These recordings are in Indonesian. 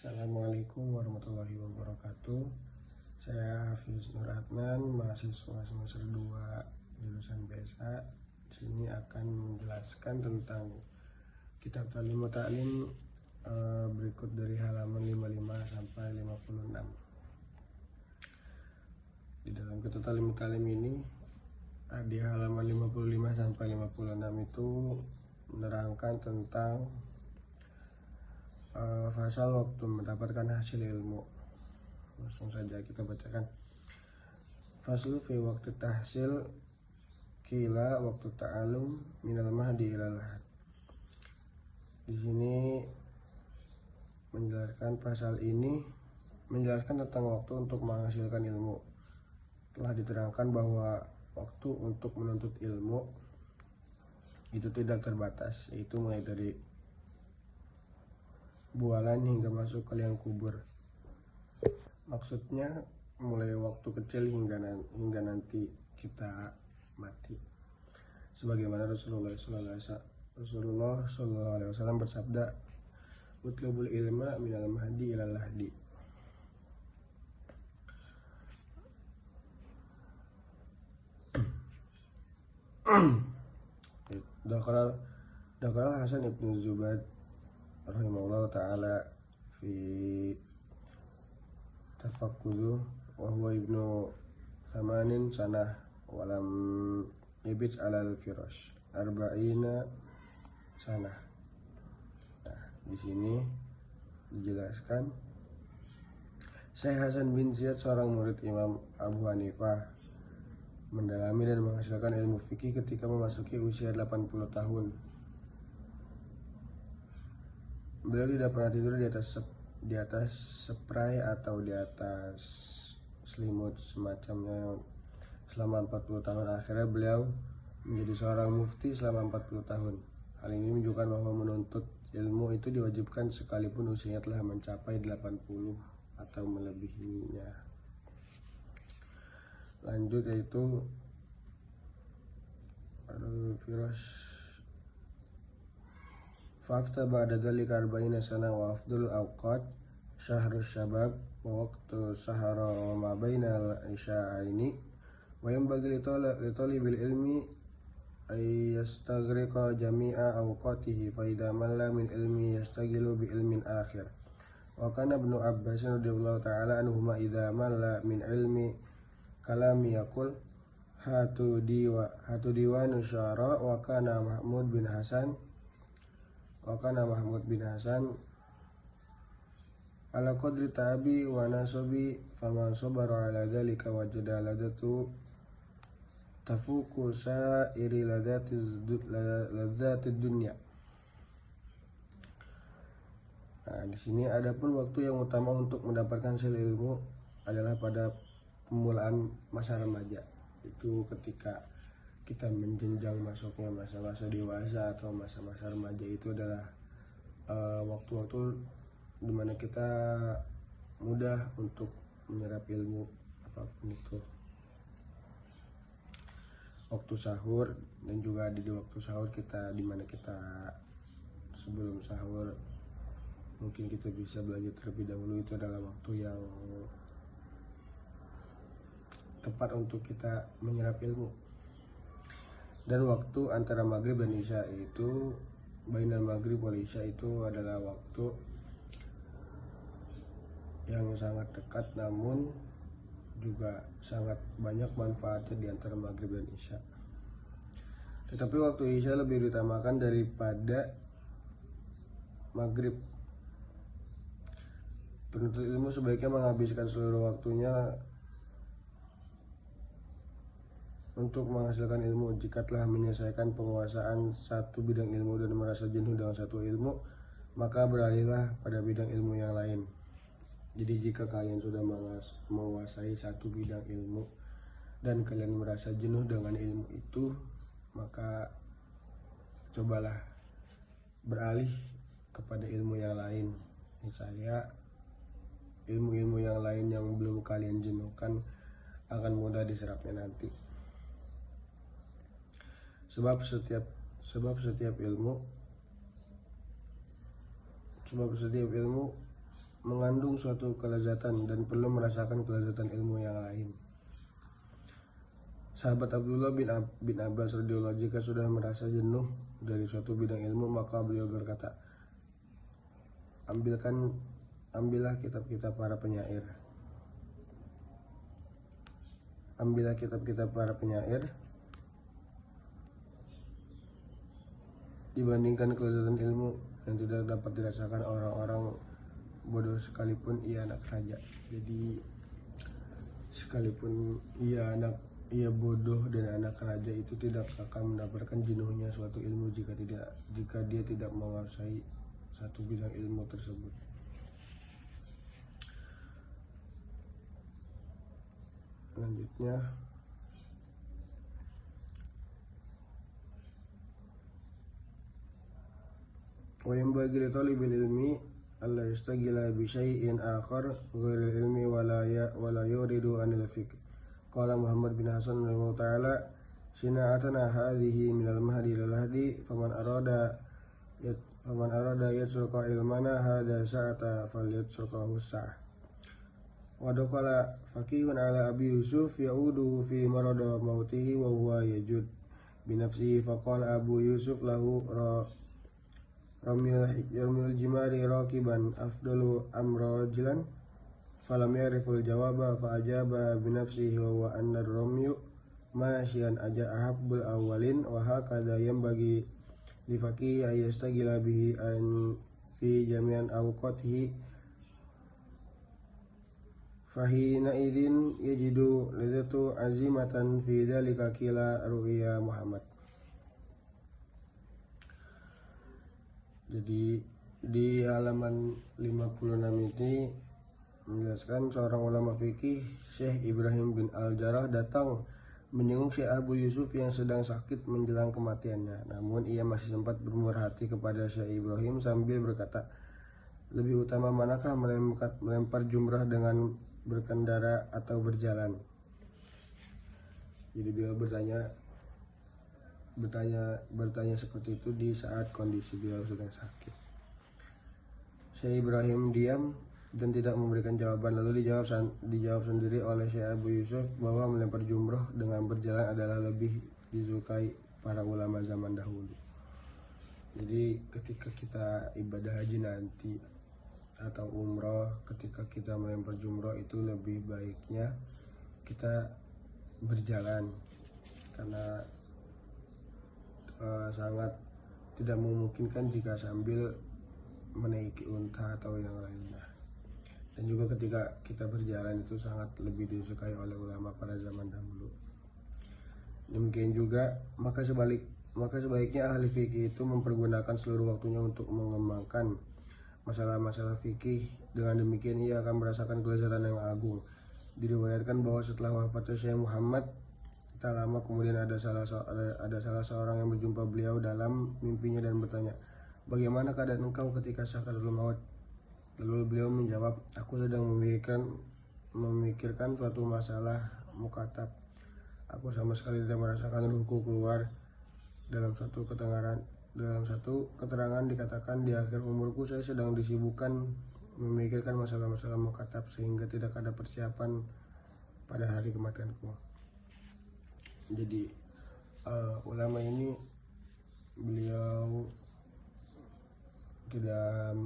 Assalamualaikum warahmatullahi wabarakatuh. Saya Hafiz Nur Adnan, mahasiswa semester 2 jurusan BSA. Di sini akan menjelaskan tentang kitab Ta'lim wa Ta'lim berikut dari halaman 55 sampai 56. Di dalam kitab Ta'lim wa Ta'lim ini di halaman 55 sampai 56 itu menerangkan tentang fasal waktu mendapatkan hasil ilmu. Langsung saja kita bacakan. Faslu fi waktu tahsil kila waktu ta'alum minal mahdi ilal lahad. Di sini menjelaskan pasal ini menjelaskan tentang waktu untuk menghasilkan ilmu. Telah diterangkan bahwa waktu untuk menuntut ilmu itu tidak terbatas, yaitu mulai dari bualan hingga masuk ke liang kubur. Maksudnya mulai waktu kecil hingga nanti kita mati. Sebagaimana Rasulullah sallallahu alaihi wasallam bersabda, "Utlubul ilma minal mahdi ilal lahdi." Dakhala Hasan ibn Zubad rahimahullah ta'ala fi tafakkudu wa huwa ibnu 8 sanah walam yabit alal firash 40 sanah. Nah, di sini dijelaskan Syekh Hasan bin Ziyad, seorang murid Imam Abu Hanifah, mendalami dan menghasilkan ilmu fikih ketika memasuki usia 80 tahun. Beliau tidak pernah tidur di atas spray atau di atas selimut semacamnya selama 40 tahun. Akhirnya beliau menjadi seorang mufti selama 40 tahun. Hal ini menunjukkan bahwa menuntut ilmu itu diwajibkan sekalipun usianya telah mencapai 80 atau melebihinya. Lanjut, yaitu al-firash Fafta ba'da dhalika 40 sana wa afdul awqat syahrus syabab wa waqtu sahara wa ma bainal isya'aini wa yanbaghi li talibil ilmi ay yastaghriqa jami'a awqatihi fa idza malla min ilmi yastaghilu bi ilmin akhir. Wa kana Ibnu Abbas radhiyallahu ta'ala anhuma idza malla min ilmi kalami yaqul hatu diwanu syara wa kana Mahmud bin Hasan ala qadri ta'bi wa nasabi faman sabara ala dhalika wajada ladatu tafuku sa'iri ladzati dunya. Nah, di sini adapun waktu yang utama untuk mendapatkan hasil ilmu adalah pada pemulaan masa remaja. Itu ketika kita menjenjang masuknya masa-masa dewasa atau masa-masa remaja, itu adalah waktu-waktu dimana kita mudah untuk menyerap ilmu apapun itu. Waktu sahur, dan juga di waktu sahur kita dimana kita sebelum sahur mungkin kita bisa belajar terlebih dahulu. Itu adalah waktu yang tepat untuk kita menyerap ilmu. Dan waktu antara maghrib dan isya itu bainal maghrib wal isya itu adalah waktu yang sangat dekat, namun juga sangat banyak manfaatnya di antara maghrib dan isya. Tetapi waktu isya lebih diutamakan daripada maghrib. Penuntut ilmu sebaiknya menghabiskan seluruh waktunya untuk menghasilkan ilmu. Jika telah menyelesaikan penguasaan satu bidang ilmu dan merasa jenuh dengan satu ilmu, maka beralihlah pada bidang ilmu yang lain. Jadi jika kalian sudah menguasai satu bidang ilmu dan kalian merasa jenuh dengan ilmu itu, maka cobalah beralih kepada ilmu yang lain. Niscaya ilmu-ilmu yang lain yang belum kalian jenuhkan akan mudah diserapnya nanti. Sebab setiap ilmu mengandung suatu kelezatan dan perlu merasakan kelezatan ilmu yang lain. Sahabat Abdullah bin Abbas radhiyallahu jika sudah merasa jenuh dari suatu bidang ilmu, maka beliau berkata, ambillah kitab-kitab para penyair. Ambillah kitab-kitab para penyair. Dibandingkan kelezatan ilmu yang tidak dapat dirasakan orang-orang bodoh sekalipun ia anak raja. Jadi sekalipun ia bodoh dan anak raja itu tidak akan mendapatkan jenuhnya suatu ilmu jika dia tidak menguasai satu bidang ilmu tersebut. Selanjutnya, wa yanbaghi li talibil ilmi alla yastagila bi syai'in akhar ghairil ilmi wa la yuridu anil fiqh. Qala Muhammad bin Hasan rahimahullah ta'ala, sina'atana hadhihi minal mahdi ilal hadi faman arada yatsuqa ilmana hadha sa'ata falyatsuqahu sa'ah. Wa dakhala faqihun ala Abi Yusuf ya'udu fi marada mautihi wa huwa yajud bi nafsihi faqala Abu Yusuf lahu ramyul jimari raqiban afdalu amrajilan falam yariful jawaba fa ajaba bi nafsihi wa huwa anna ramyu masyian ahabbul awwalin wa hakadha yanbaghi li faqih ayastagila bihi an fi jami'an awqatihi fahina idin yajidu lidatu azimatan fi dhalika kila ru'ya Muhammad. Jadi di halaman 56 ini menjelaskan seorang ulama fikih, Syekh Ibrahim bin Al-Jarrah datang menyenguk Syekh Abu Yusuf yang sedang sakit menjelang kematiannya. Namun ia masih sempat bermurah hati kepada Syekh Ibrahim sambil berkata, lebih utama manakah melempar jumrah dengan berkendara atau berjalan? Jadi beliau bertanya seperti itu di saat kondisi beliau sedang sakit. Syekh Ibrahim diam dan tidak memberikan jawaban, lalu dijawab sendiri oleh Syekh Abu Yusuf bahwa melempar jumrah dengan berjalan adalah lebih disukai para ulama zaman dahulu. Jadi ketika kita ibadah haji nanti atau umroh, ketika kita melempar jumroh itu lebih baiknya kita berjalan karena sangat tidak memungkinkan jika sambil menaiki unta atau yang lainnya. Dan juga ketika kita berjalan itu sangat lebih disukai oleh ulama pada zaman dahulu. Demikian juga maka sebaiknya ahli fikih itu mempergunakan seluruh waktunya untuk mengembangkan masalah-masalah fikih. Dengan demikian ia akan merasakan kelezatan yang agung. Diriwayatkan bahwa setelah wafatnya Syekh Muhammad tak lama kemudian ada salah seorang yang berjumpa beliau dalam mimpinya dan bertanya, bagaimana keadaan engkau ketika sakaratul maut? Lalu beliau menjawab, aku sedang memikirkan suatu masalah mukatab. Aku sama sekali tidak merasakan ruhku keluar. Dalam satu keterangan dikatakan di akhir umurku saya sedang disibukkan memikirkan masalah-masalah mukatab sehingga tidak ada persiapan pada hari kematianku. Jadi ulama ini beliau tidak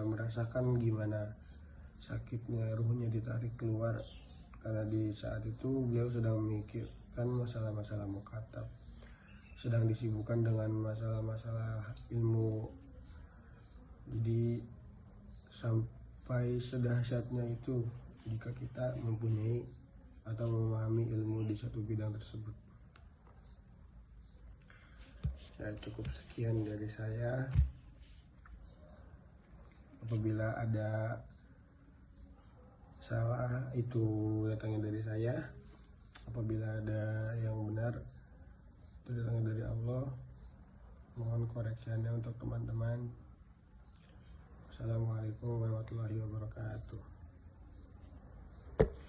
merasakan gimana sakitnya ruhnya ditarik keluar, karena di saat itu beliau sedang memikirkan masalah-masalah mukatab, sedang disibukkan dengan masalah-masalah ilmu. Jadi sampai sedahsyatnya itu jika kita mempunyai atau memahami ilmu di satu bidang tersebut. Ya, cukup sekian dari saya. Apabila ada salah itu datangnya dari saya, apabila ada yang benar itu datangnya dari Allah. Mohon koreksinya untuk teman-teman. Assalamualaikum warahmatullahi wabarakatuh.